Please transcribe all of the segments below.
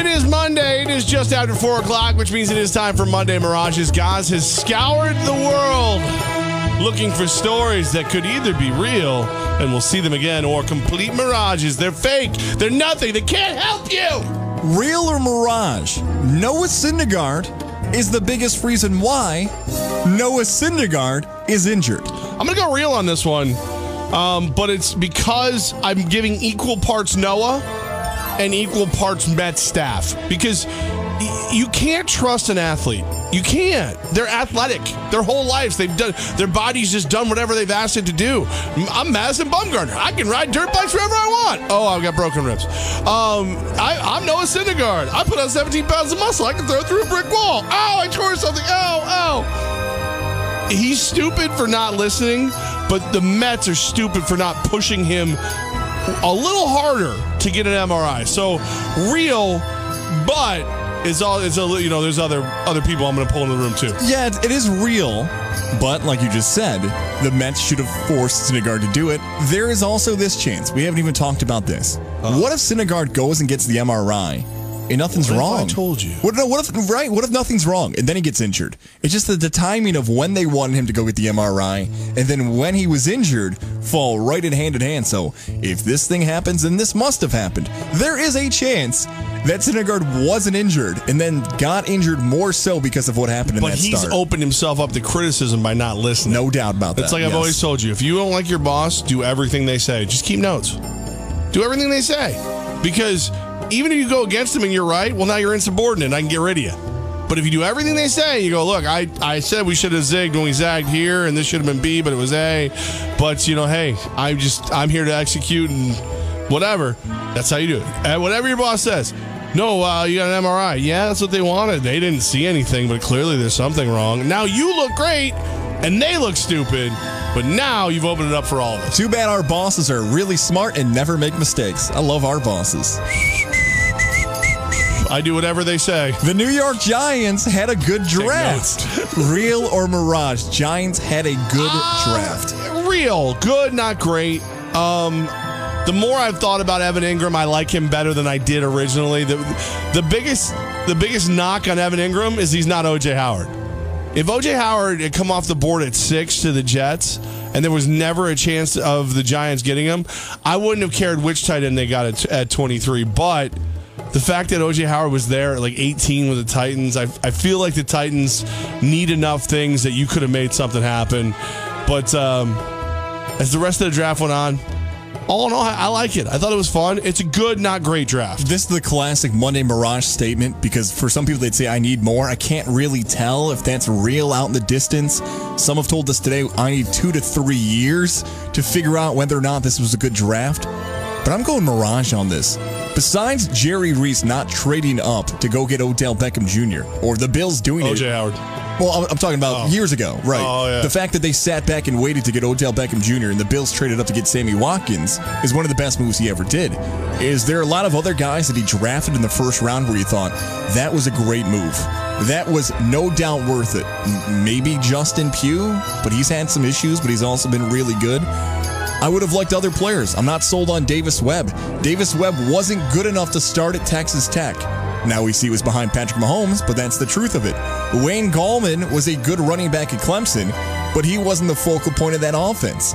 It is Monday. It is just after 4 o'clock, which means it is time for Monday Mirages. Gaz has scoured the world looking for stories that could either be real, and we'll see them again, or complete mirages. They're fake. They're nothing. They can't help you. Real or mirage? Noah Syndergaard is the biggest reason why Noah Syndergaard is injured. I'm going to go real on this one, but it's because I'm giving equal parts Noah and equal parts Mets staff, because you can't trust an athlete. You can't. They're athletic. Their whole lives, their body's just done whatever they've asked it to do. I'm Madison Bumgarner. I can ride dirt bikes wherever I want. Oh, I've got broken ribs. I'm Noah Syndergaard. I put on 17 pounds of muscle. I can throw through a brick wall. Oh, I tore something. Oh. He's stupid for not listening, but the Mets are stupid for not pushing him a little harder to get an MRI. So real, but there's other people I'm going to pull into the room too. Yeah, it is real, but like you just said, the Mets should have forced Syndergaard to do it. There is also this chance. We haven't even talked about this. What if Syndergaard goes and gets the MRI and nothing's wrong? I told you. What if nothing's wrong and then he gets injured? It's just that the timing of when they wanted him to go get the MRI and then when he was injured fall right in hand. So if this thing happens, then this must have happened. There is a chance that Syndergaard wasn't injured and then got injured more so because of what happened in that start. But he's opened himself up to criticism by not listening. No doubt about that. It's like I've always told you. If you don't like your boss, do everything they say. Just keep notes. Do everything they say. Because even if you go against them and you're right, well, now you're insubordinate and I can get rid of you. But if you do everything they say, you go, look, I said we should have zigged when we zagged here, and this should have been B, but it was A. But, hey, I'm here to execute and whatever. That's how you do it. And whatever your boss says. No, you got an MRI. Yeah, that's what they wanted. They didn't see anything, but clearly there's something wrong. Now you look great, and they look stupid, but now you've opened it up for all of us. Too bad our bosses are really smart and never make mistakes. I love our bosses. I do whatever they say. The New York Giants had a good draft. Real or mirage? Giants had a good draft. Real. Good, not great. The more I've thought about Evan Ingram, I like him better than I did originally. The biggest knock on Evan Ingram is he's not O.J. Howard. If O.J. Howard had come off the board at 6 to the Jets, and there was never a chance of the Giants getting him, I wouldn't have cared which tight end they got at 23. But the fact that O.J. Howard was there at like 18 with the Titans, I feel like the Titans need enough things that you could have made something happen. But as the rest of the draft went on, all in all, I like it. I thought it was fun. It's a good, not great draft. This is the classic Monday Mirage statement, because for some people they'd say, I need more. I can't really tell if that's real out in the distance. Some have told us today, I need 2 to 3 years to figure out whether or not this was a good draft. But I'm going Mirage on this. Besides Jerry Reese not trading up to go get Odell Beckham Jr., or the Bills doing it. O.J. Howard. Well, I'm talking about years ago, right? Oh, yeah. The fact that they sat back and waited to get Odell Beckham Jr. and the Bills traded up to get Sammy Watkins is one of the best moves he ever did. Is there a lot of other guys that he drafted in the first round where you thought, that was a great move? That was no doubt worth it. Maybe Justin Pugh, but he's had some issues, but he's also been really good. I would have liked other players. I'm not sold on Davis Webb. Davis Webb wasn't good enough to start at Texas Tech. Now we see he was behind Patrick Mahomes, but that's the truth of it. Wayne Gallman was a good running back at Clemson, but he wasn't the focal point of that offense.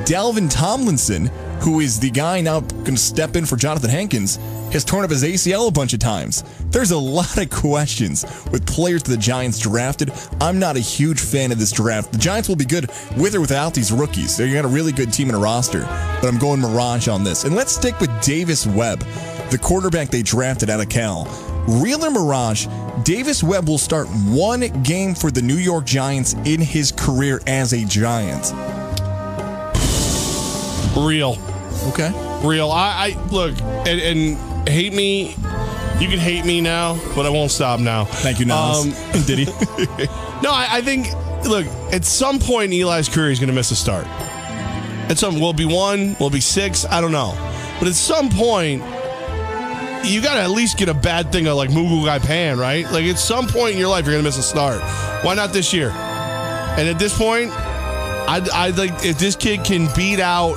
Dalvin Tomlinson, who is the guy now going to step in for Jonathan Hankins, has torn up his ACL a bunch of times. There's a lot of questions with players that the Giants drafted. I'm not a huge fan of this draft. The Giants will be good with or without these rookies. They got a really good team in a roster, but I'm going Mirage on this. And let's stick with Davis Webb, the quarterback they drafted out of Cal. Real or Mirage, Davis Webb will start one game for the New York Giants in his career as a Giant. Real. Okay. Real. I look, and hate me. You can hate me now, but I won't stop now. Thank you, Nas. Did he? No, I think, look, at some point in Eli's career, he's going to miss a start. At some, will it be 1? Will it be 6? I don't know. But at some point, you got to at least get a bad thing of like Mugu Guy Pan, right? Like at some point in your life, you're going to miss a start. Why not this year? And at this point, I think if this kid can beat out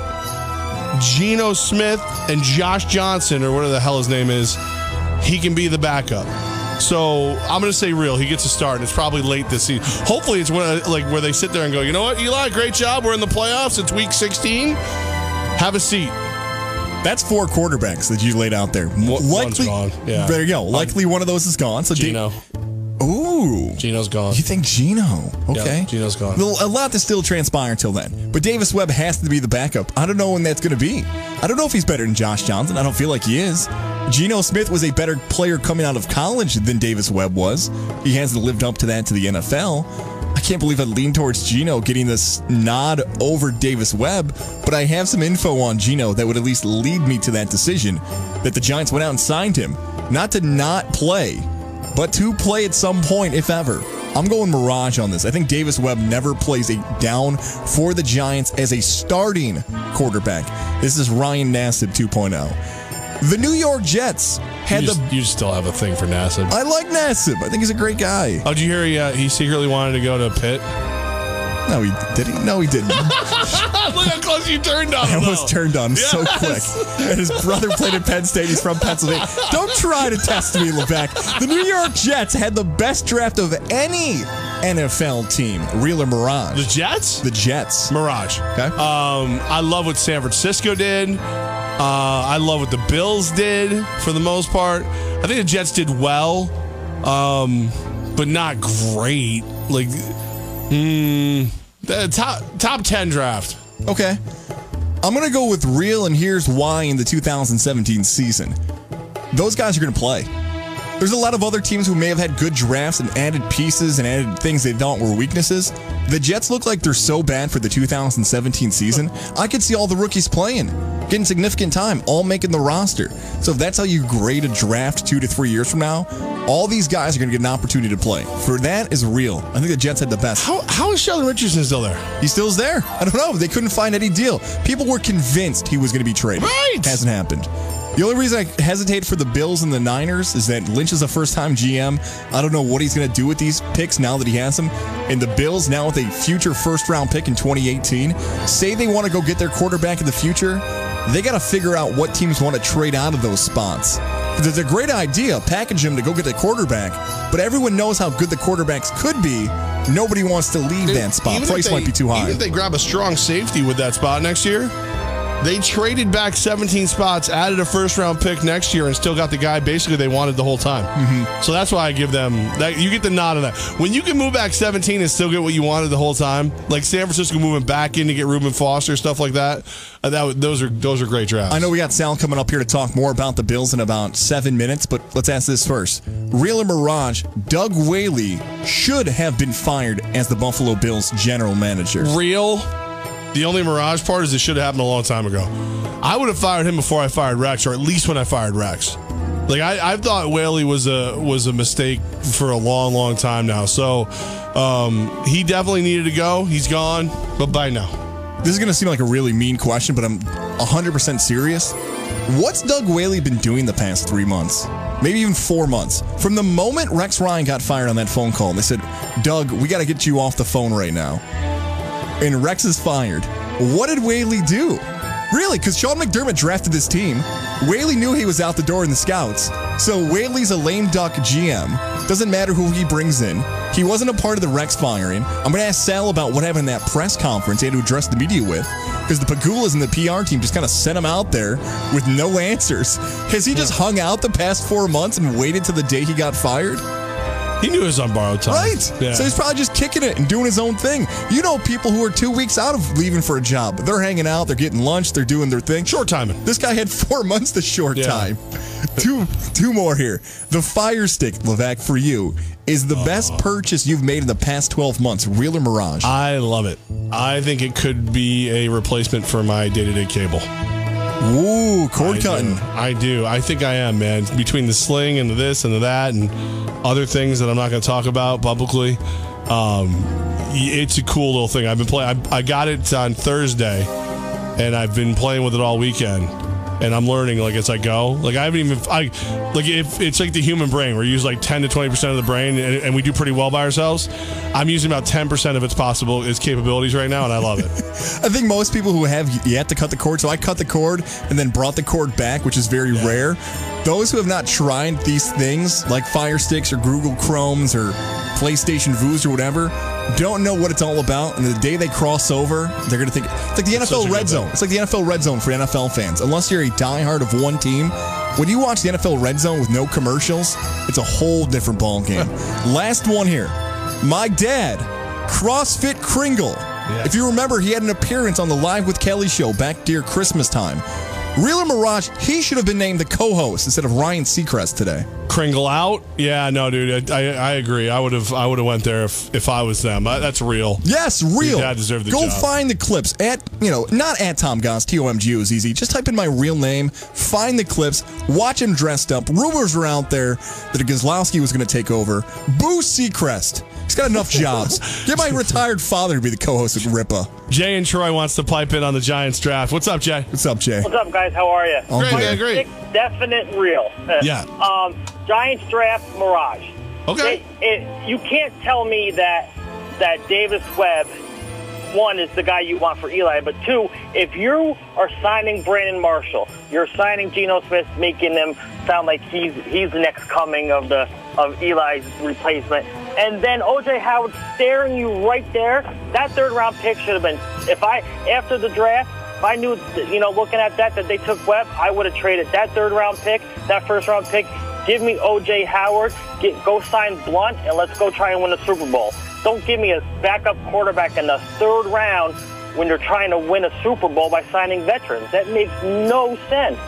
Geno Smith and Josh Johnson, or whatever the hell his name is, he can be the backup. So I'm going to say real. He gets a start, and it's probably late this season. Hopefully it's where they sit there and go, you know what, Eli, great job. We're in the playoffs. It's week 16. Have a seat. That's 4 quarterbacks that you laid out there. One's gone. Yeah. There you go. Likely one of those is gone. So Gino. Ooh. Gino's gone. You think Gino? Okay. Yeah, Gino's gone. A lot to still transpire until then. But Davis Webb has to be the backup. I don't know when that's going to be. I don't know if he's better than Josh Johnson. I don't feel like he is. Geno Smith was a better player coming out of college than Davis Webb was. He hasn't lived up to that to the NFL. I can't believe I lean towards Geno getting this nod over Davis Webb, but I have some info on Geno that would at least lead me to that decision that the Giants went out and signed him. Not to not play, but to play at some point, if ever. I'm going Mirage on this. I think Davis Webb never plays a down for the Giants as a starting quarterback. This is Ryan Nasib 2.0. The New York Jets had You still have a thing for Nasib. I like Nasib. I think he's a great guy. Oh, did you hear he secretly wanted to go to Pitt? No, did he? No, he didn't. Look how close you turned on him. I was turned on so quick. And his brother played at Penn State. He's from Pennsylvania. Don't try to test me, Levesque. The New York Jets had the best draft of any NFL team. Real or Mirage? The Jets? The Jets. Mirage. Okay. I love what San Francisco did. I love what the Bills did for the most part. I think the Jets did well, but not great. Like, the top 10 draft. Okay. I'm going to go with real, and here's why in the 2017 season. Those guys are going to play. There's a lot of other teams who may have had good drafts and added pieces and added things they thought were weaknesses. The Jets look like they're so bad for the 2017 season. I could see all the rookies playing, getting significant time, all making the roster. So if that's how you grade a draft 2 to 3 years from now, all these guys are going to get an opportunity to play. For that is real. I think the Jets had the best. How is Sheldon Richardson still there? He still is there. I don't know. They couldn't find any deal. People were convinced he was going to be traded. Right. Hasn't happened. The only reason I hesitate for the Bills and the Niners is that Lynch is a first-time GM. I don't know what he's going to do with these picks now that he has them. And the Bills, now with a future first-round pick in 2018, say they want to go get their quarterback in the future, they got to figure out what teams want to trade out of those spots. Because it's a great idea, package them to go get the quarterback, but everyone knows how good the quarterbacks could be. Nobody wants to leave that spot. Price might be too high. Even if they grab a strong safety with that spot next year, they traded back 17 spots, added a first-round pick next year, and still got the guy basically they wanted the whole time. Mm-hmm. So that's why I give them that. You get the nod on that. When you can move back 17 and still get what you wanted the whole time, like San Francisco moving back in to get Reuben Foster, stuff like that, those are great drafts. I know we got Sal coming up here to talk more about the Bills in about 7 minutes, but let's ask this first. Real or Mirage, Doug Whaley should have been fired as the Buffalo Bills general manager. Real. The only Mirage part is it should have happened a long time ago. I would have fired him before I fired Rex, or at least when I fired Rex. Like I thought Whaley was a mistake for a long, long time now. So he definitely needed to go. He's gone. But bye now. This is going to seem like a really mean question, but I'm 100% serious. What's Doug Whaley been doing the past 3 months? Maybe even 4 months. From the moment Rex Ryan got fired on that phone call, they said, Doug, we got to get you off the phone right now. And Rex is fired. What did Whaley do? Really, because Sean McDermott drafted this team. Whaley knew he was out the door in the scouts. So Whaley's a lame duck GM. Doesn't matter who he brings in. He wasn't a part of the Rex firing. I'm going to ask Sal about what happened in that press conference he had to address the media with. Because the Pagulas and the PR team just kind of sent him out there with no answers. Has he just hung out the past 4 months and waited till the day he got fired? He knew it was on borrowed time. Right. Yeah. So he's probably just kicking it and doing his own thing. You know people who are 2 weeks out of leaving for a job. They're hanging out. They're getting lunch. They're doing their thing. Short timing. This guy had 4 months to short time. Two more here. The Fire Stick, Levac, for you, is the best purchase you've made in the past 12 months. Real or Mirage? I love it. I think it could be a replacement for my day-to-day cable. Ooh, cord cutting. I do. I think I am, man. Between the sling and the this and the that and other things that I'm not going to talk about publicly, it's a cool little thing. I've been playing. I got it on Thursday, and I've been playing with it all weekend. and I'm learning like as I go. Like I haven't even if it's like the human brain, we use like 10 to 20% of the brain, and we do pretty well by ourselves. I'm using about 10% of its capabilities right now, and I love it. I think most people who have yet to cut the cord, so I cut the cord and then brought the cord back, which is very rare. Those who have not tried these things like Fire Sticks or Google Chromes or PlayStation Voo's or whatever don't know what it's all about, and the day they cross over, they're going to think it's like the NFL Red Zone. It's like the NFL Red Zone for NFL fans. Unless you're a diehard of one team, when you watch the NFL Red Zone with no commercials, it's a whole different ball game. Last one here. My dad, CrossFit Kringle. Yeah. If you remember, he had an appearance on the Live with Kelly show back near Christmas time. Real or Mirage, he should have been named the co-host instead of Ryan Seacrest today. Kringle out? Yeah, no, dude. I agree. I would have went there if I was them. That's real. Yes, real. Your dad deserved the job. job. Go find the clips at, not at Tom Goss, TOMGO is easy. Just type in my real name, find the clips, watch him dressed up. Rumors are out there that a Gazlowski was going to take over. Boo Seacrest. He's got enough jobs. Get my retired father to be the co-host of Ripa. Jay and Troy wants to pipe in on the Giants draft. What's up, Jay? What's up, Jay? What's up, guys? How are you? Great, man, great. Definite real. Yeah. Giants draft Mirage. Okay. You can't tell me that Davis Webb, one, is the guy you want for Eli, but two, if you are signing Brandon Marshall, you're signing Geno Smith, making him sound like he's the next coming of Eli's replacement, and then O.J. Howard staring you right there, that third-round pick should have been, after the draft, if I knew, looking at that they took Webb, I would have traded that third-round pick, that first-round pick. Give me O.J. Howard, go sign Blunt, and let's go try and win the Super Bowl. Don't give me a backup quarterback in the third round when you're trying to win a Super Bowl by signing veterans. That makes no sense.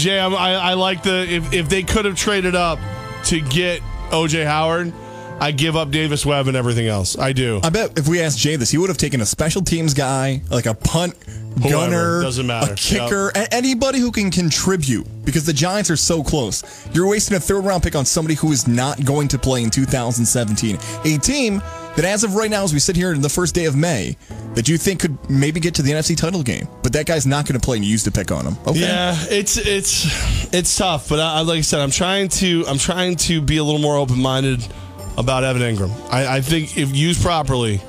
Jay, I like if they could have traded up to get O.J. Howard, I give up Davis Webb and everything else. I do. I bet if we asked Jay this, he would have taken a special teams guy, like a punt gunner, doesn't matter. A kicker, anybody who can contribute, because the Giants are so close. You're wasting a third-round pick on somebody who is not going to play in 2017. A team that, as of right now, as we sit here in the first day of May, that you think could maybe get to the NFC title game, but that guy's not going to play, and you used to pick on him. Okay. Yeah, it's tough, but like I said, I'm trying to be a little more open-minded about Evan Ingram. I think if used properly,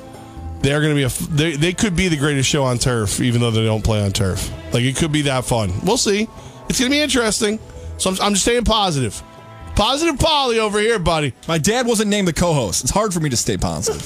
they're going to be they could be the greatest show on turf, even though they don't play on turf. Like, it could be that fun. We'll see. It's going to be interesting. So I'm just staying positive. Positive Polly over here, buddy. My dad wasn't named the co-host. It's hard for me to stay positive.